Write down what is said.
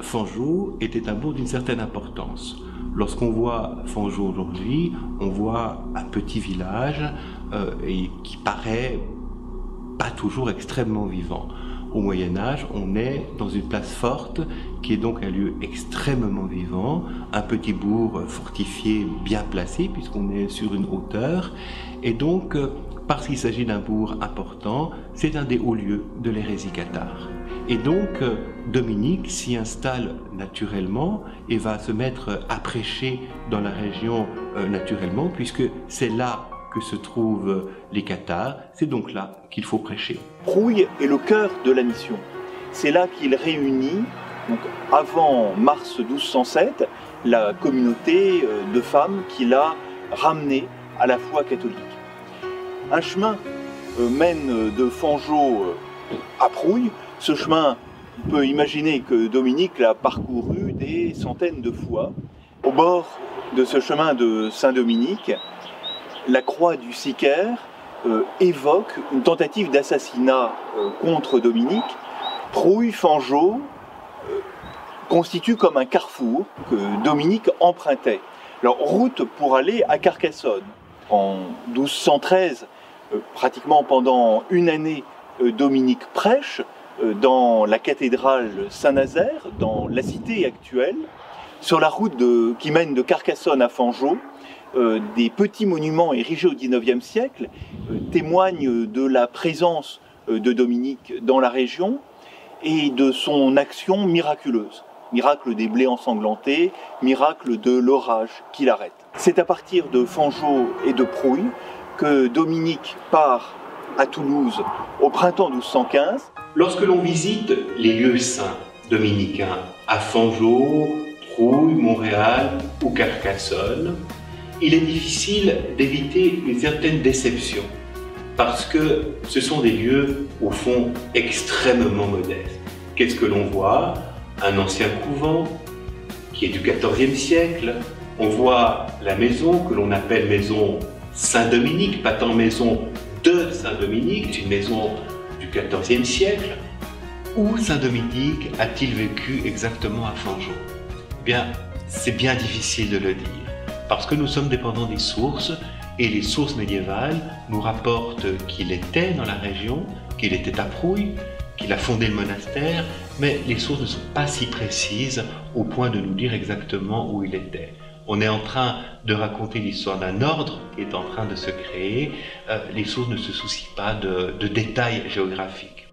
Fanjeaux était un bourg d'une certaine importance. Lorsqu'on voit Fanjeaux aujourd'hui, on voit un petit village et qui paraît pas toujours extrêmement vivant. Au Moyen-Âge, on est dans une place forte qui est donc un lieu extrêmement vivant, un petit bourg fortifié bien placé puisqu'on est sur une hauteur. Et donc, parce qu'il s'agit d'un bourg important, c'est un des hauts lieux de l'hérésie cathare. Et donc, Dominique s'y installe naturellement et va se mettre à prêcher dans la région naturellement, puisque c'est là que se trouvent les cathares, c'est donc là qu'il faut prêcher. Prouille est le cœur de la mission. C'est là qu'il réunit, donc avant mars 1207, la communauté de femmes qu'il a ramenées à la foi catholique. Un chemin mène de Fanjeaux à Prouille. Ce chemin, on peut imaginer que Dominique l'a parcouru des centaines de fois. Au bord de ce chemin de Saint-Dominique, la croix du Sicaire évoque une tentative d'assassinat contre Dominique. Prouille, Fanjeaux constitue comme un carrefour que Dominique empruntait. Alors, route pour aller à Carcassonne. En 1213, pratiquement pendant une année, Dominique prêche dans la cathédrale Saint-Nazaire, dans la cité actuelle. Sur la route qui mène de Carcassonne à Fanjeaux, des petits monuments érigés au XIXe siècle témoignent de la présence de Dominique dans la région et de son action miraculeuse. Miracle des blés ensanglantés, miracle de l'orage qui l'arrête. C'est à partir de Fanjeaux et de Prouille que Dominique part à Toulouse au printemps 1215. Lorsque l'on visite les lieux saints dominicains à Fanjeaux, Prouille, Montréal ou Carcassonne, il est difficile d'éviter une certaine déception parce que ce sont des lieux, au fond, extrêmement modestes. Qu'est-ce que l'on voit? Un ancien couvent qui est du XIVe siècle. On voit la maison que l'on appelle maison Saint-Dominique, pas tant maison de Saint-Dominique, une maison du XIVe siècle. Où Saint-Dominique a-t-il vécu exactement à Fanjeaux? Eh bien, c'est bien difficile de le dire. Parce que nous sommes dépendants des sources, et les sources médiévales nous rapportent qu'il était dans la région, qu'il était à Prouille, qu'il a fondé le monastère, mais les sources ne sont pas si précises au point de nous dire exactement où il était. On est en train de raconter l'histoire d'un ordre qui est en train de se créer. Les sources ne se soucient pas de détails géographiques.